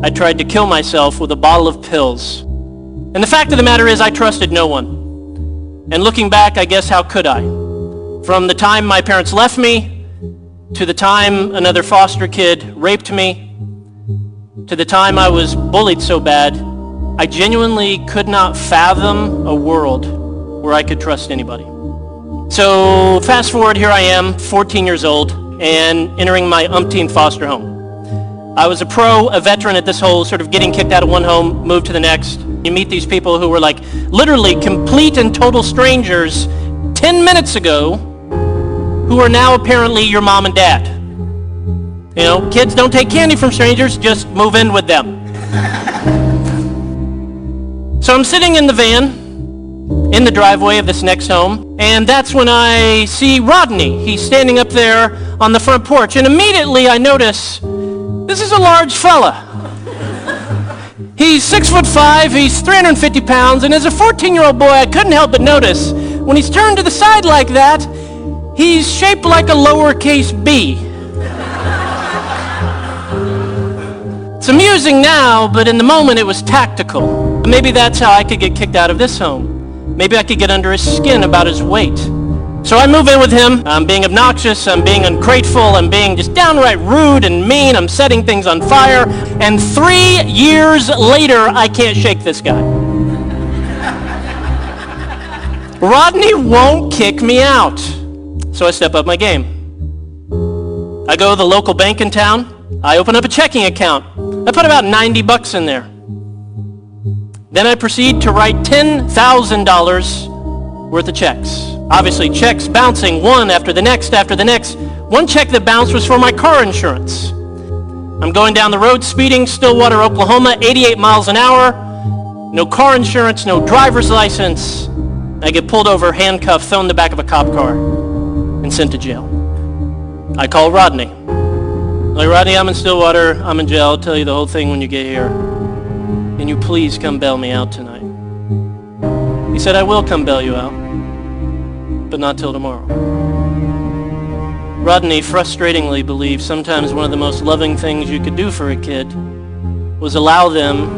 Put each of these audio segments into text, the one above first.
I tried to kill myself with a bottle of pills. And the fact of the matter is I trusted no one. And looking back, I guess how could I? From the time my parents left me, to the time another foster kid raped me, to the time I was bullied so bad, I genuinely could not fathom a world where I could trust anybody. So fast forward, here I am, 14 years old, and entering my umpteenth foster home. I was a veteran at this whole sort of getting kicked out of one home, moved to the next. You meet these people who were like literally complete and total strangers 10 minutes ago who are now apparently your mom and dad. You know, kids don't take candy from strangers, just move in with them. So I'm sitting in the van in the driveway of this next home, and that's when I see Rodney. He's standing up there on the front porch, and immediately I notice this is a large fella. He's 6'5", he's 350 pounds, and as a 14-year-old boy, I couldn't help but notice when he's turned to the side like that, he's shaped like a lowercase b. It's amusing now, but in the moment it was tactical. Maybe that's how I could get kicked out of this home. Maybe I could get under his skin about his weight. So I move in with him. I'm being obnoxious, I'm being ungrateful, I'm being just downright rude and mean, I'm setting things on fire, and 3 years later, I can't shake this guy. Rodney won't kick me out. So I step up my game. I go to the local bank in town, I open up a checking account. I put about $90 in there. Then I proceed to write $10,000 worth of checks. Obviously, checks bouncing one after the next after the next. One check that bounced was for my car insurance. I'm going down the road speeding, Stillwater, Oklahoma, 88 miles an hour. No car insurance, no driver's license. I get pulled over, handcuffed, thrown in the back of a cop car, and sent to jail. I call Rodney. Like, Rodney, I'm in Stillwater. I'm in jail. I'll tell you the whole thing when you get here. Can you please come bail me out tonight? He said, I will come bail you out, but not till tomorrow. Rodney frustratingly believed sometimes one of the most loving things you could do for a kid was allow them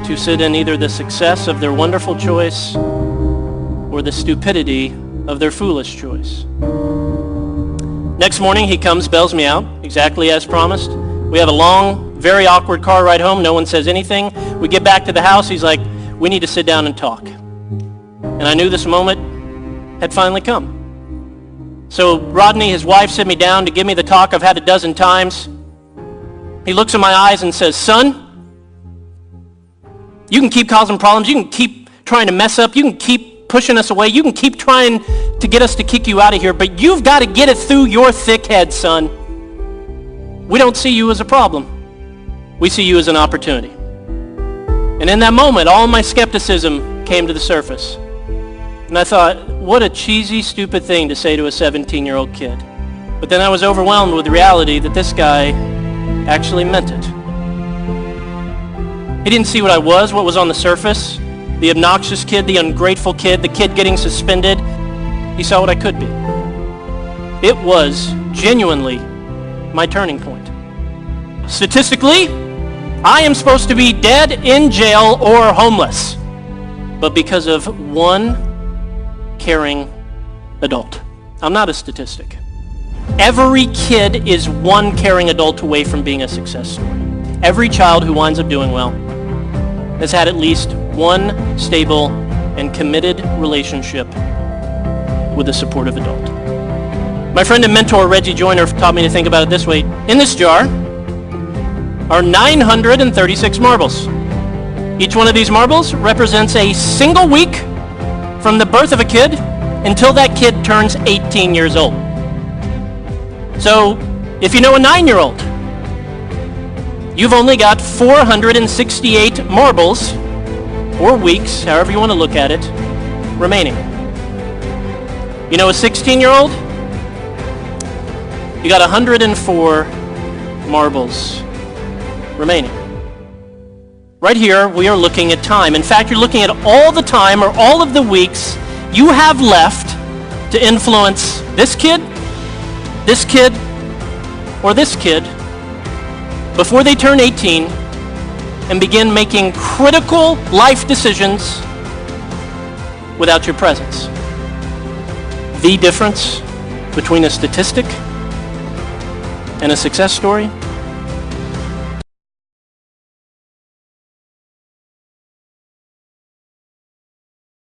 to sit in either the success of their wonderful choice or the stupidity of their foolish choice. Next morning, he comes, bails me out, exactly as promised. We have a long, very awkward car ride home. No one says anything. We get back to the house. He's like, we need to sit down and talk. And I knew this moment had finally come. So Rodney, his wife, sit me down to give me the talk I've had a dozen times. He looks in my eyes and says, son, you can keep causing problems. You can keep trying to mess up. You can keep pushing us away. You can keep trying to get us to kick you out of here, but you've got to get it through your thick head, son. We don't see you as a problem. We see you as an opportunity. And in that moment, all my skepticism came to the surface. And I thought, what a cheesy, stupid thing to say to a 17-year-old kid. But then I was overwhelmed with the reality that this guy actually meant it. He didn't see what I was, what was on the surface, the obnoxious kid, the ungrateful kid, the kid getting suspended. He saw what I could be. It was genuinely my turning point. Statistically, I am supposed to be dead, in jail, or homeless. But because of one caring adult. I'm not a statistic. Every kid is one caring adult away from being a success story. Every child who winds up doing well has had at least one stable and committed relationship with a supportive adult. My friend and mentor, Reggie Joyner, taught me to think about it this way. In this jar are 936 marbles. Each one of these marbles represents a single week from the birth of a kid until that kid turns 18 years old. So, if you know a 9-year-old, you've only got 468 marbles, or weeks, however you want to look at it, remaining. You know a 16-year-old? You got 104 marbles remaining. Right here, we are looking at time. In fact, you're looking at all the time or all of the weeks you have left to influence this kid, or this kid before they turn 18 and begin making critical life decisions without your presence. The difference between a statistic and a success story